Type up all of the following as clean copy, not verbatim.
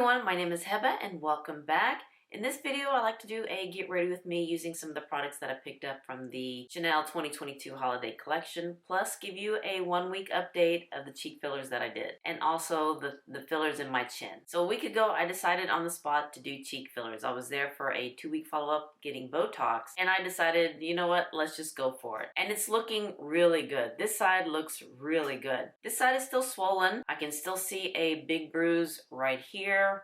everyone, my name is Heba and welcome back. In this video, I like to do a get ready with me using some of the products that I picked up from the Chanel 2022 holiday collection, plus give you a 1 week update of the cheek fillers that I did, and also the fillers in my chin. So a week ago, I decided on the spot to do cheek fillers. I was there for a 2-week follow-up getting Botox, and I decided, you know what, let's just go for it. And it's looking really good. This side looks really good. This side is still swollen. I can still see a big bruise right here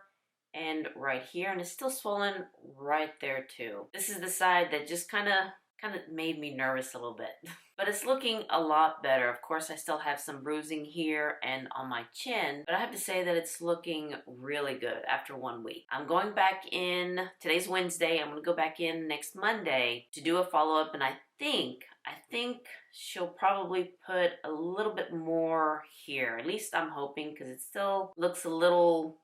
and right here, and it's still swollen right there too. This is the side that just kind of made me nervous a little bit. But it's looking a lot better. Of course, I still have some bruising here and on my chin, but I have to say that it's looking really good after 1 week. I'm going back in, today's Wednesday, I'm gonna go back in next Monday to do a follow-up, and I think she'll probably put a little bit more here. At least I'm hoping, because it still looks a little,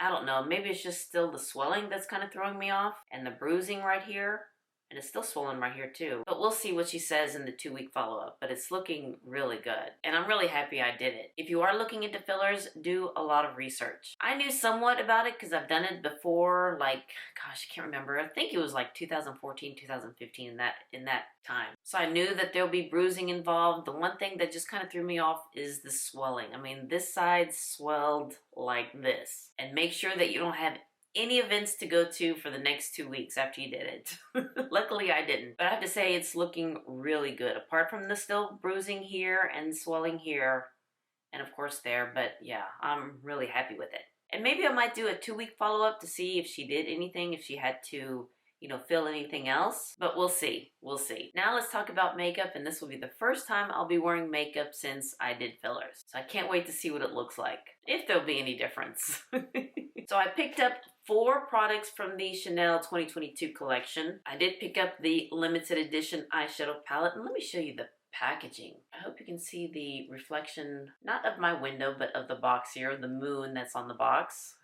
I don't know, maybe it's just still the swelling that's kind of throwing me off and the bruising right here. And it's still swollen right here too. But we'll see what she says in the 2-week follow-up. But it's looking really good. And I'm really happy I did it. If you are looking into fillers, do a lot of research. I knew somewhat about it because I've done it before, like, gosh, I can't remember. I think it was like 2014, 2015 in that time. So I knew that there'll be bruising involved. The one thing that just kind of threw me off is the swelling. I mean, this side swelled like this. And make sure that you don't have any events to go to for the next 2 weeks after you did it. Luckily I didn't, but I have to say it's looking really good, apart from the still bruising here and swelling here and of course there. But yeah, I'm really happy with it. And maybe I might do a 2-week follow-up to see if she did anything, if she had to, you know, fill anything else, but we'll see. Now let's talk about makeup, and this will be the first time I'll be wearing makeup since I did fillers. So I can't wait to see what it looks like, if there'll be any difference. So I picked up 4 products from the Chanel 2022 collection. I did pick up the limited edition eyeshadow palette, and let me show you the packaging. I hope you can see the reflection, not of my window, but of the box here, the moon that's on the box.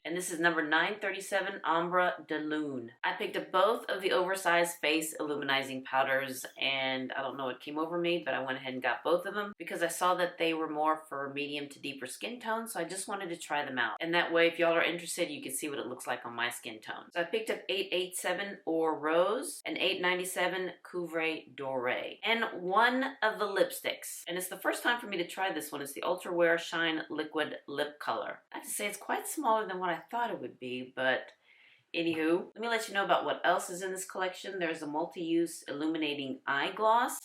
And this is number 937, Ombre de Lune. I picked up both of the oversized face illuminizing powders, and I don't know what came over me, but I went ahead and got both of them because I saw that they were more for medium to deeper skin tones, so I just wanted to try them out. And that way, if y'all are interested, you can see what it looks like on my skin tone. So I picked up 887 Or Rose and 897 Cuivre Doré, and one of the lipsticks. And it's the first time for me to try this one. It's the Ultra Wear Shine Liquid Lip Color. I have to say it's quite smaller than what I thought it would be, but anywho, let me let you know about what else is in this collection. There's a multi-use illuminating eye gloss.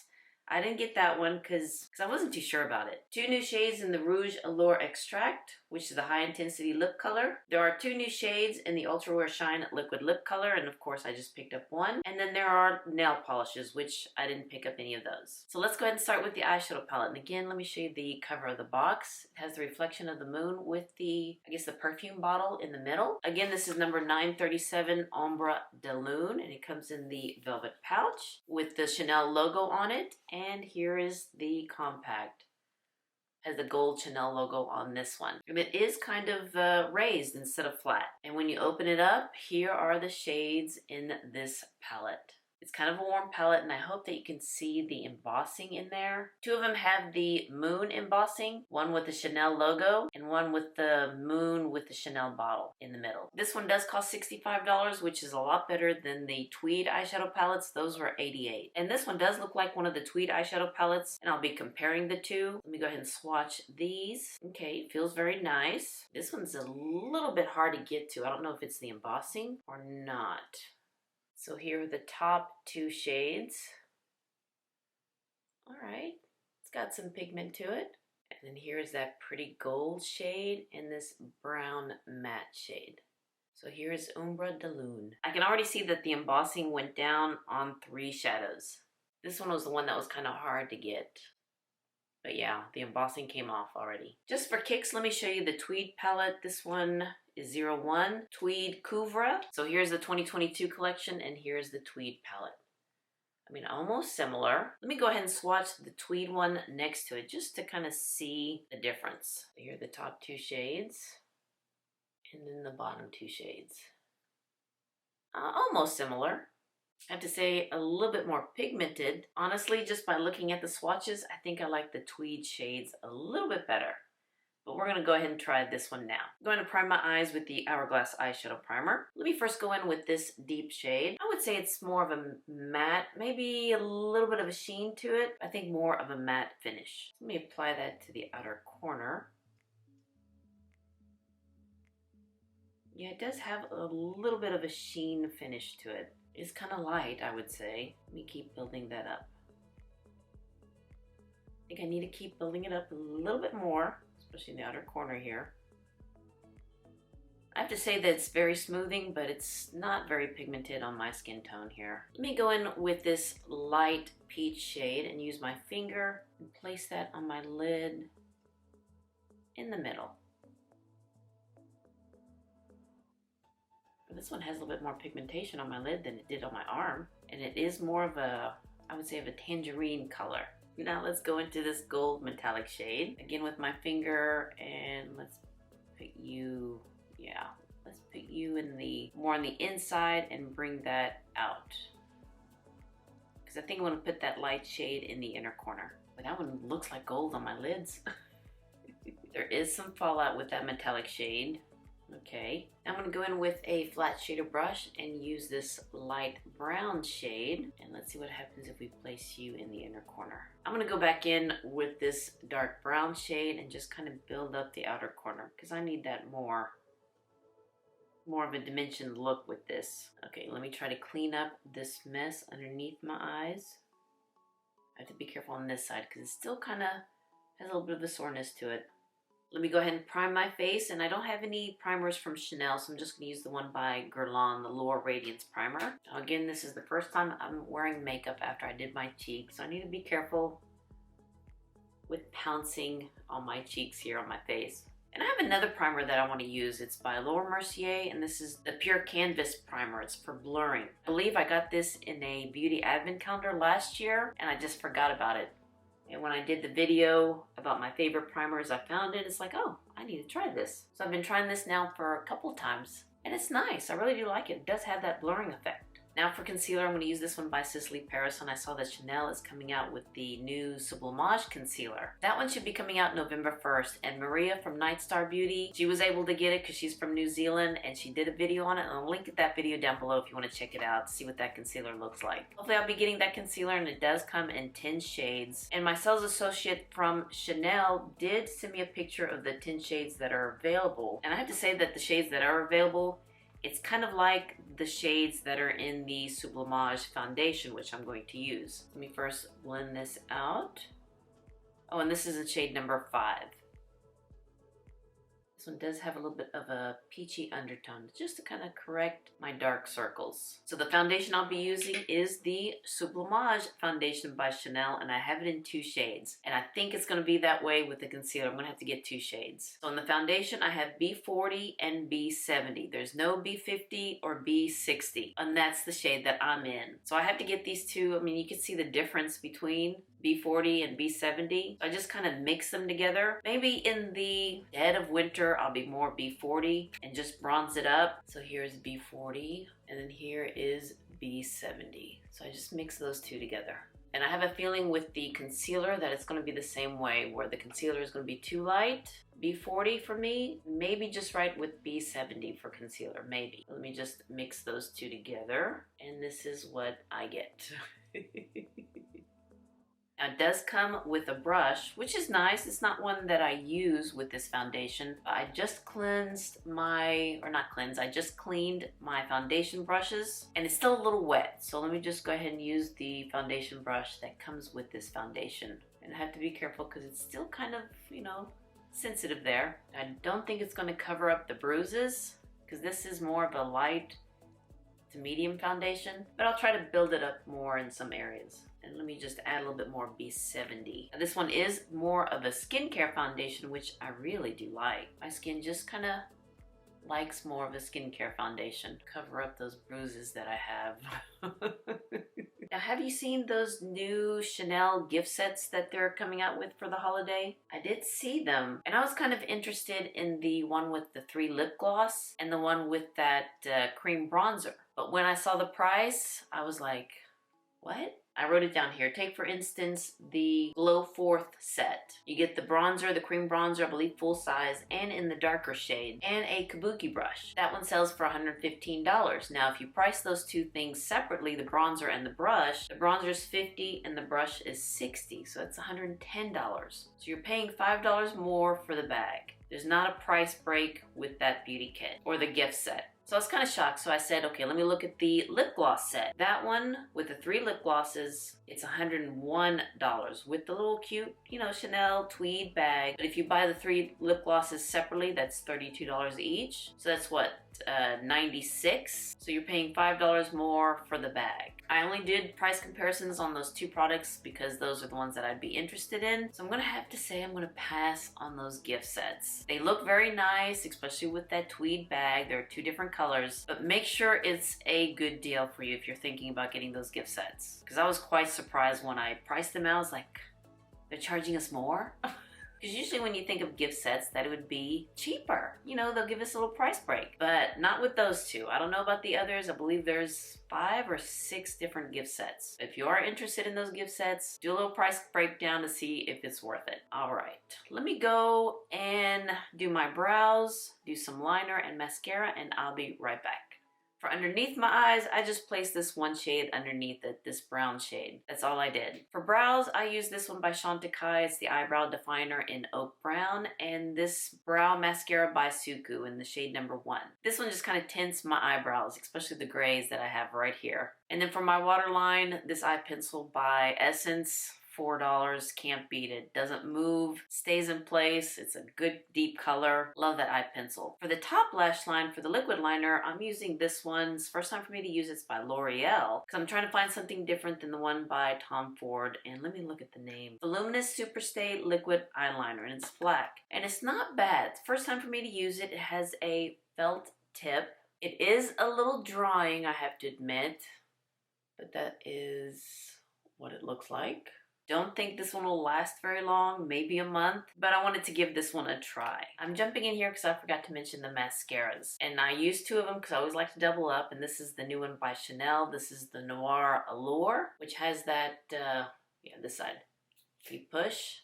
I didn't get that one because I wasn't too sure about it. 2 new shades in the Rouge Allure Extract, which is the high intensity lip color. There are 2 new shades in the Ultra Wear Shine Liquid Lip Color, and of course I just picked up one. And then there are nail polishes, which I didn't pick up any of those. So let's go ahead and start with the eyeshadow palette. And again, let me show you the cover of the box. It has the reflection of the moon with the, I guess, the perfume bottle in the middle. Again, this is number 937 Ombre de Lune, and it comes in the velvet pouch with the Chanel logo on it. And here is the compact. Has the gold Chanel logo on this one. And it is kind of raised instead of flat. And when you open it up, here are the shades in this palette. It's kind of a warm palette, and I hope that you can see the embossing in there. 2 of them have the moon embossing, one with the Chanel logo, and one with the moon with the Chanel bottle in the middle. This one does cost $65, which is a lot better than the Tweed eyeshadow palettes. Those were $88. And this one does look like one of the Tweed eyeshadow palettes, and I'll be comparing the two. Let me go ahead and swatch these. Okay, it feels very nice. This one's a little bit hard to get to. I don't know if it's the embossing or not. So here are the top 2 shades. All right, it's got some pigment to it. And then here's that pretty gold shade and this brown matte shade. So here's Ombre de Lune. I can already see that the embossing went down on 3 shadows. This one was the one that was kind of hard to get. But yeah, the embossing came off already. Just for kicks, let me show you the Tweed palette. This one is 01 Tweed Cuivre. So here's the 2022 collection, and here's the Tweed palette. I mean, almost similar. Let me go ahead and swatch the Tweed one next to it just to kind of see the difference. Here are the top 2 shades, and then the bottom 2 shades. Almost similar. I have to say a little bit more pigmented. Honestly, just by looking at the swatches, I think I like the Tweed shades a little bit better. But we're gonna go ahead and try this one now. I'm going to prime my eyes with the Hourglass eyeshadow primer. Let me first go in with this deep shade. I would say it's more of a matte, maybe a little bit of a sheen to it. I think more of a matte finish. Let me apply that to the outer corner. Yeah, it does have a little bit of a sheen finish to it. It's kind of light, I would say. Let me keep building that up. I think I need to keep building it up a little bit more, especially in the outer corner here. I have to say that it's very smoothing, but it's not very pigmented on my skin tone here. Let me go in with this light peach shade and use my finger and place that on my lid in the middle. This one has a little bit more pigmentation on my lid than it did on my arm. And it is more of a, I would say, of a tangerine color. Now let's go into this gold metallic shade. Again with my finger, and let's put you, let's put you in the, more on the inside and bring that out. Because I think I want to put that light shade in the inner corner. But that one looks like gold on my lids. There is some fallout with that metallic shade. Okay, I'm going to go in with a flat shader brush and use this light brown shade. And let's see what happens if we place you in the inner corner. I'm going to go back in with this dark brown shade and just kind of build up the outer corner because I need that more of a dimensioned look with this. Okay, let me try to clean up this mess underneath my eyes. I have to be careful on this side because it still kind of has a little bit of a soreness to it. Let me go ahead and prime my face, and I don't have any primers from Chanel, so I'm just going to use the one by Guerlain, the Lower Radiance Primer. Now again, this is the first time I'm wearing makeup after I did my cheeks, so I need to be careful with pouncing on my cheeks here on my face. And I have another primer that I want to use. It's by Laura Mercier, and this is the Pure Canvas Primer. It's for blurring. I believe I got this in a beauty advent calendar last year, and I just forgot about it. And when I did the video about my favorite primers, I found it. It's like, oh, I need to try this. So I've been trying this now for a couple times. And it's nice. I really do like it. It does have that blurring effect. Now for concealer, I'm going to use this one by Cicely Paris. And I saw that Chanel is coming out with the new Sublimage concealer. That one should be coming out November 1st. And Maria from Nightstar Beauty, she was able to get it because she's from New Zealand. And she did a video on it. And I'll link that video down below if you want to check it out. See what that concealer looks like. Hopefully I'll be getting that concealer. And it does come in 10 shades. And my sales associate from Chanel did send me a picture of the 10 shades that are available. And I have to say that the shades that are available, it's kind of like the shades that are in the Sublimage foundation, which I'm going to use. Let me first blend this out. Oh, and this is in shade number 5. This one does have a little bit of a peachy undertone, just to kind of correct my dark circles. So the foundation I'll be using is the Sublimage foundation by Chanel, and I have it in 2 shades. And I think it's going to be that way with the concealer. I'm going to have to get 2 shades. So in the foundation, I have B40 and B70. There's no B50 or B60, and that's the shade that I'm in. So I have to get these 2. I mean, you can see the difference between B40 and B70. I just kind of mix them together. Maybe in the dead of winter, I'll be more B40 and just bronze it up. So here's B40 and then here is B70. So I just mix those 2 together. And I have a feeling with the concealer that it's going to be the same way, where the concealer is going to be too light. B40 for me, maybe just right with B70 for concealer, maybe. Let me just mix those 2 together and this is what I get. Now it does come with a brush, which is nice. It's not one that I use with this foundation. I just cleansed my, or not cleansed, I just cleaned my foundation brushes and it's still a little wet. So let me just go ahead and use the foundation brush that comes with this foundation. And I have to be careful because it's still kind of, you know, sensitive there. I don't think it's going to cover up the bruises because this is more of a light to medium foundation, but I'll try to build it up more in some areas. And let me just add a little bit more B70. Now, this one is more of a skincare foundation, which I really do like. My skin just kind of likes more of a skincare foundation. Cover up those bruises that I have. Now, have you seen those new Chanel gift sets that they're coming out with for the holiday? I did see them, and I was kind of interested in the one with the 3 lip gloss and the one with that cream bronzer. But when I saw the price, I was like, what? I wrote it down here. Take, for instance, the Glow Fourth set. You get the bronzer, the cream bronzer, I believe full size, and in the darker shade, and a kabuki brush. That one sells for $115. Now, if you price those two things separately, the bronzer and the bronzer is $50 and the brush is $60, so that's $110. So you're paying $5 more for the bag. There's not a price break with that beauty kit or the gift set. So I was kind of shocked, so I said, okay, let me look at the lip gloss set. That one with the 3 lip glosses, it's $101 with the little cute, you know, Chanel tweed bag. But if you buy the 3 lip glosses separately, that's $32 each. So that's what, $96? So you're paying $5 more for the bag. I only did price comparisons on those 2 products because those are the ones that I'd be interested in. So I'm gonna have to say I'm gonna pass on those gift sets. They look very nice, especially with that tweed bag. There are 2 different colors, but make sure it's a good deal for you if you're thinking about getting those gift sets. Because I was quite surprised when I priced them out. I was like, they're charging us more? Because usually when you think of gift sets, that it would be cheaper. You know, they'll give us a little price break. But not with those 2. I don't know about the others. I believe there's 5 or 6 different gift sets. If you are interested in those gift sets, do a little price breakdown to see if it's worth it. All right, let me go and do my brows, do some liner and mascara, and I'll be right back. For underneath my eyes, I just placed this one shade underneath it, this brown shade. That's all I did. For brows, I use this one by Chantecaille. It's the Eyebrow Definer in Oak Brown, and this brow mascara by Suku in the shade number 1. This one just kind of tints my eyebrows, especially the grays that I have right here. And then for my waterline, this eye pencil by Essence. $4, can't beat it. Doesn't move, stays in place. It's a good deep color. Love that eye pencil. For the top lash line, for the liquid liner, I'm using this one. It's the first time for me to use it. It's by L'Oreal, because I'm trying to find something different than the one by Tom Ford. And let me look at the name. Voluminous Superstay Liquid Eyeliner, and it's black. And it's not bad. It's the first time for me to use it. It has a felt tip. It is a little drying, I have to admit, but that is what it looks like. Don't think this one will last very long, maybe a month, but I wanted to give this one a try. I'm jumping in here because I forgot to mention the mascaras. And I used 2 of them because I always like to double up, and this is the new one by Chanel. This is the Noir Allure, which has that, this side. You push,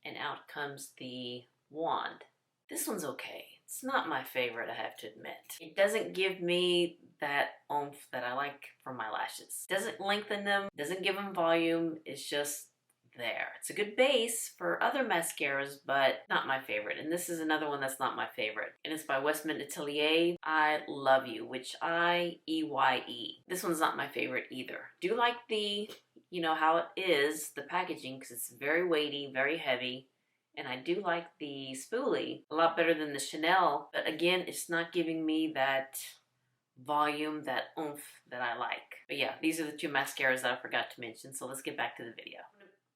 and out comes the wand. This one's okay. It's not my favorite, I have to admit. It doesn't give me that oomph that I like for my lashes. Doesn't lengthen them, doesn't give them volume, it's just there. It's a good base for other mascaras, but not my favorite. And this is another one that's not my favorite. And it's by Westman Atelier, I Love You, which I-E-Y-E. This one's not my favorite either. Do like the, you know, how it is, the packaging, because it's very weighty, very heavy. And I do like the spoolie a lot better than the Chanel. But again, it's not giving me that volume, that oomph that I like. But yeah, these are the 2 mascaras that I forgot to mention. So let's get back to the video.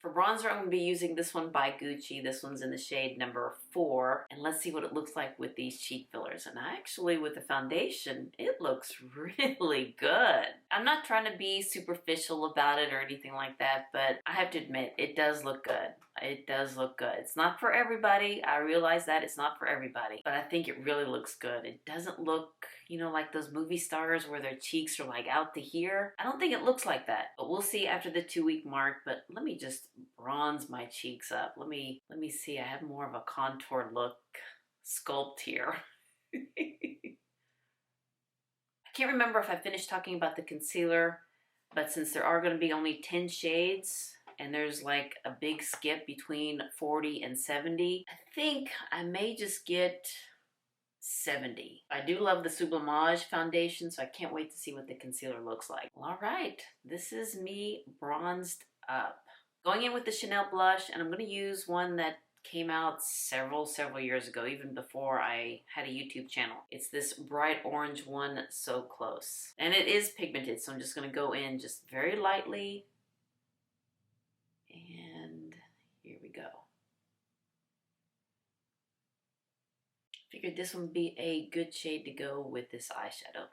For bronzer, I'm going to be using this one by Gucci. This one's in the shade number 4. And let's see what it looks like with these cheek fillers. And actually, with the foundation, it looks really good. I'm not trying to be superficial about it or anything like that, but I have to admit, it does look good. It does look good. It's not for everybody. I realize that it's not for everybody, but I think it really looks good. It doesn't look, you know, like those movie stars where their cheeks are like out to here. I don't think it looks like that, but we'll see after the 2-week mark. But let me just bronze my cheeks up. Let me see. I have more of a contour look sculpt here. I can't remember if I finished talking about the concealer, but since there are going to be only 10 shades, and there's like a big skip between 40 and 70, I think I may just get 70. I do love the Sublimage foundation, so I can't wait to see what the concealer looks like. Well, all right, this is me bronzed up. Going in with the Chanel blush, and I'm going to use one that came out several years ago, even before I had a YouTube channel. It's this bright orange one, So Close. And it is pigmented, so I'm just going to go in just very lightly. And here we go. Figured this one would be a good shade to go with this eyeshadow.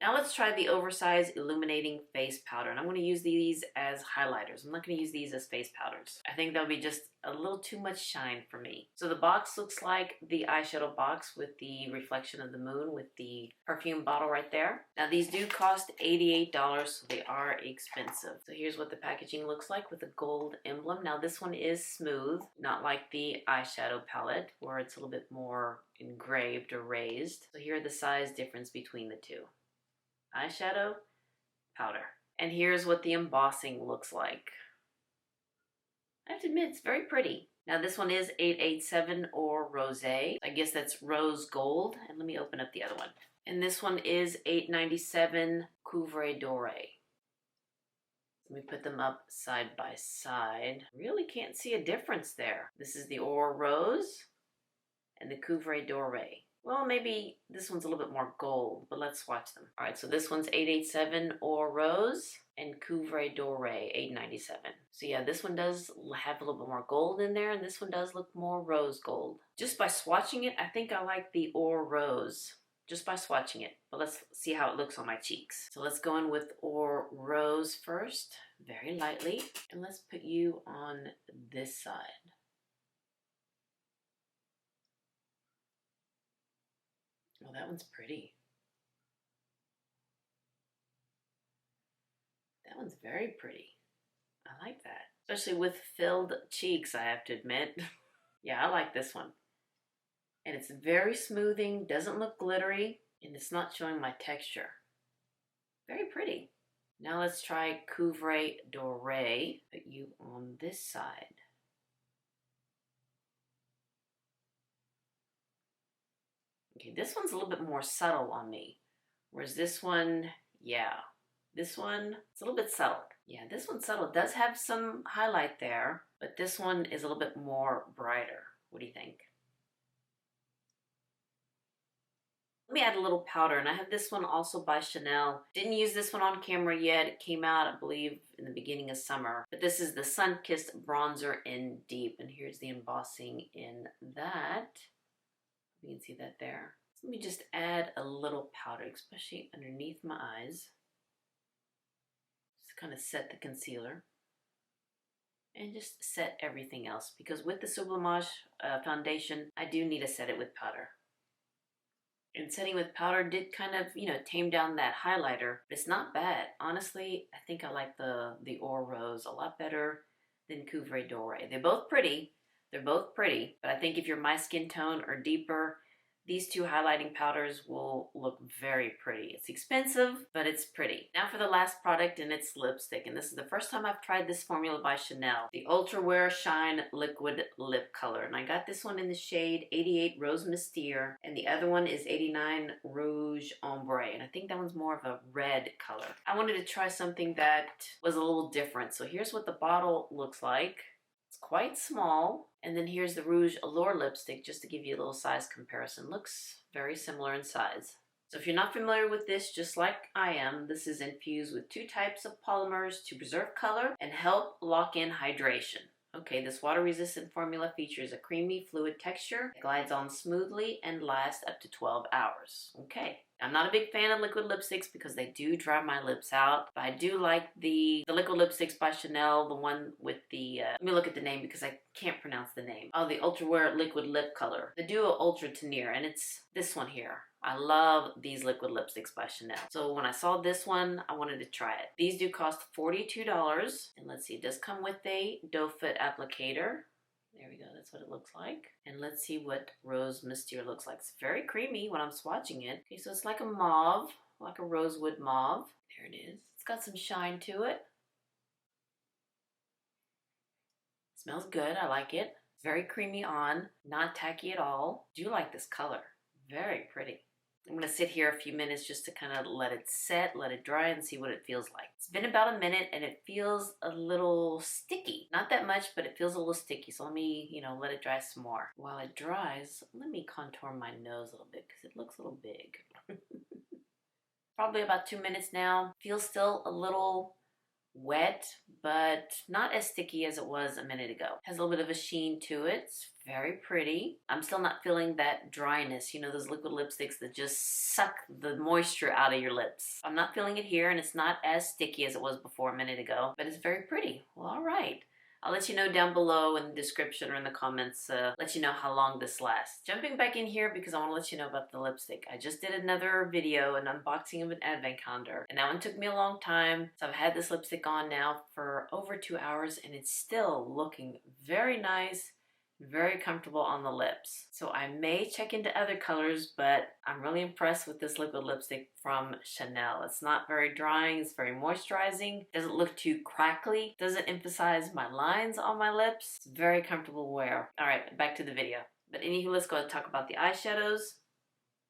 Now let's try the oversized illuminating face powder. And I'm going to use these as highlighters. I'm not going to use these as face powders. I think that'll be just a little too much shine for me. So the box looks like the eyeshadow box with the reflection of the moon with the perfume bottle right there. Now these do cost $88, so they are expensive. So here's what the packaging looks like with a gold emblem. Now this one is smooth, not like the eyeshadow palette where it's a little bit more engraved or raised. So here are the size difference between the two. Eyeshadow, powder. And here's what the embossing looks like. I have to admit, it's very pretty. Now this one is 887 or Rosé. I guess that's rose gold. And let me open up the other one. And this one is 897 Cuivre Doré. Let me put them up side by side. Really can't see a difference there. This is the Or Rose and the Cuivre Doré. Well, maybe this one's a little bit more gold, but let's swatch them. All right, so this one's 887 Or Rose and Cuivre Doré 897. So yeah, this one does have a little bit more gold in there, and this one does look more rose gold. Just by swatching it, I think I like the Or Rose. Just by swatching it, but let's see how it looks on my cheeks. So let's go in with Or Rose first, very lightly, and let's put you on this side. Oh, that one's pretty. That one's very pretty. I like that. Especially with filled cheeks, I have to admit. Yeah, I like this one. And it's very smoothing, doesn't look glittery, and it's not showing my texture. Very pretty. Now let's try Cuivre Doré. Put you on this side. Okay, this one's a little bit more subtle on me. Whereas this one, yeah. This one, it's a little bit subtle. Yeah, this one's subtle. It does have some highlight there, but this one is a little bit more brighter. What do you think? Let me add a little powder, and I have this one also by Chanel. Didn't use this one on camera yet. It came out, I believe, in the beginning of summer. But this is the Sun-Kissed Bronzer in Deep, and here's the embossing in that. You can see that there. So let me just add a little powder, especially underneath my eyes. Just kind of set the concealer. And just set everything else, because with the Sublimage foundation, I do need to set it with powder. And setting with powder did kind of, tame down that highlighter. But it's not bad. Honestly, I think I like the Or Rose a lot better than Cuivre Doré. They're both pretty. They're both pretty, but I think if you're my skin tone or deeper, these two highlighting powders will look very pretty. It's expensive, but it's pretty. Now for the last product, and it's lipstick. And this is the first time I've tried this formula by Chanel. The Ultra Wear Shine Liquid Lip Color. And I got this one in the shade 88 Rose Mystere. And the other one is 89 Rouge Ombre. And I think that one's more of a red color. I wanted to try something that was a little different. So here's what the bottle looks like. It's quite small. And then here's the Rouge Allure lipstick, just to give you a little size comparison. Looks very similar in size. So if you're not familiar with this, just like I am, this is infused with 2 types of polymers to preserve color and help lock in hydration. Okay, this water-resistant formula features a creamy fluid texture, it glides on smoothly, and lasts up to 12 hours. Okay. I'm not a big fan of liquid lipsticks because they do dry my lips out. But I do like the liquid lipsticks by Chanel, the one with the, let me look at the name because I can't pronounce the name. Oh, the Ultra Wear Liquid Lip Color. The Duo Ultra Tenir, and it's this one here. I love these liquid lipsticks by Chanel. So when I saw this one, I wanted to try it. These do cost $42. And let's see, it does come with a doe foot applicator. There we go, that's what it looks like. And let's see what Rose Mystere looks like. It's very creamy when I'm swatching it. Okay, so it's like a mauve, like a rosewood mauve. There it is. It's got some shine to it. It smells good, I like it. It's very creamy on, not tacky at all. I do like this color, very pretty. I'm going to sit here a few minutes just to kind of let it set, let it dry, and see what it feels like. It's been about a minute, and it feels a little sticky. Not that much, but it feels a little sticky. So let me, let it dry some more. While it dries, let me contour my nose a little bit because it looks a little big. Probably about 2 minutes now. Feels still a little wet, but not as sticky as it was a minute ago. Has a little bit of a sheen to it. It's very pretty. I'm still not feeling that dryness, you know, those liquid lipsticks that just suck the moisture out of your lips. I'm not feeling it here, and it's not as sticky as it was before a minute ago, but it's very pretty. Well, all right. I'll let you know down below in the description or in the comments, let you know how long this lasts. Jumping back in here because I want to let you know about the lipstick. I just did another video, an unboxing of an advent calendar, and that one took me a long time. So I've had this lipstick on now for over 2 hours, and it's still looking very nice, very comfortable on the lips. So I may check into other colors, but I'm really impressed with this liquid lipstick from Chanel. It's not very drying, it's very moisturizing, doesn't look too crackly, doesn't emphasize my lines on my lips. It's very comfortable wear. All right, back to the video. But anywho, let's go and talk about the eyeshadows.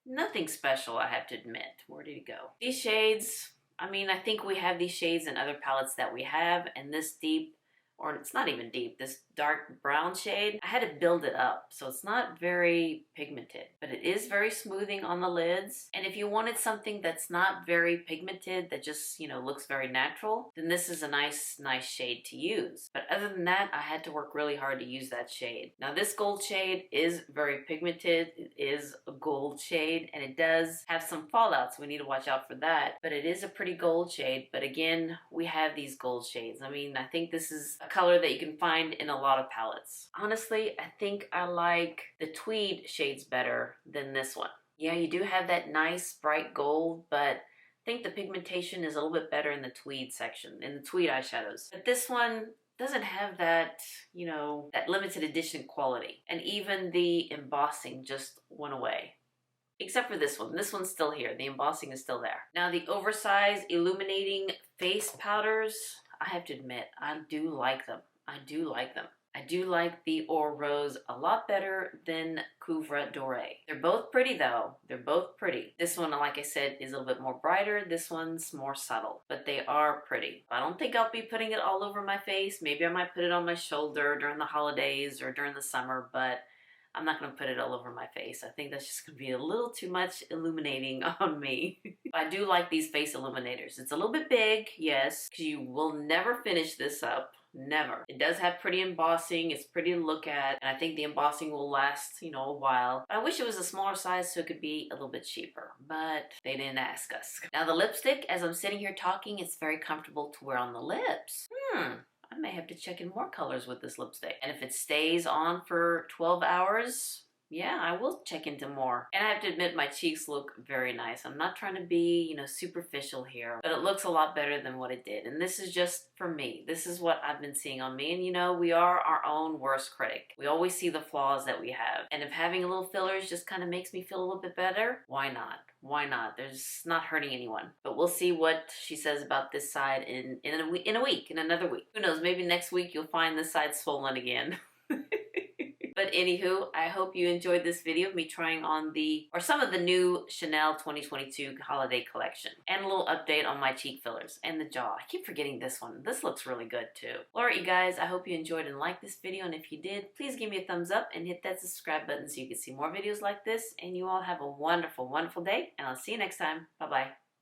Nothing special, I have to admit. Where did it go? These shades, I mean, I think we have these shades in other palettes that we have, and this deep, or it's not even deep, this dark brown shade, I had to build it up, so it's not very pigmented, but it is very smoothing on the lids. And if you wanted something that's not very pigmented, that just, you know, looks very natural, then this is a nice shade to use. But other than that, I had to work really hard to use that shade. Now this gold shade is very pigmented, it is a gold shade, and it does have some fallout, so we need to watch out for that. But it is a pretty gold shade, but again, we have these gold shades. I mean, I think this is a color that you can find in a lot of palettes. Honestly, I think I like the Tweed shades better than this one. Yeah, you do have that nice bright gold, but I think the pigmentation is a little bit better in the Tweed section, in the Tweed eyeshadows. But this one doesn't have that, you know, that limited edition quality. And even the embossing just went away. Except for this one. This one's still here. The embossing is still there. Now the oversized illuminating face powders, I have to admit, I do like them. I do like them. I do like the Or Rose a lot better than Cuivre Doré. They're both pretty though. They're both pretty. This one, like I said, is a little bit more brighter. This one's more subtle, but they are pretty. I don't think I'll be putting it all over my face. Maybe I might put it on my shoulder during the holidays or during the summer, but I'm not going to put it all over my face. I think that's just going to be a little too much illuminating on me. I do like these face illuminators. It's a little bit big, yes, because you will never finish this up. Never. It does have pretty embossing. It's pretty to look at, and I think the embossing will last, you know, a while. I wish it was a smaller size so it could be a little bit cheaper, but they didn't ask us. Now the lipstick, as I'm sitting here talking, it's very comfortable to wear on the lips. I may have to check in more colors with this lipstick. And if it stays on for 12 hours, yeah, I will check into more. And I have to admit, my cheeks look very nice. I'm not trying to be, you know, superficial here, but it looks a lot better than what it did. And this is just for me. This is what I've been seeing on me. And you know, we are our own worst critic. We always see the flaws that we have. And if having a little fillers just kind of makes me feel a little bit better, why not? Why not? There's not hurting anyone. But we'll see what she says about this side in another week. Who knows? Maybe next week you'll find this side swollen again. But anywho, I hope you enjoyed this video of me trying on some of the new Chanel 2022 holiday collection. And a little update on my cheek fillers and the jaw. I keep forgetting this one. This looks really good too. Alright you guys, I hope you enjoyed and liked this video. And if you did, please give me a thumbs up and hit that subscribe button so you can see more videos like this. And you all have a wonderful, wonderful day. And I'll see you next time. Bye-bye.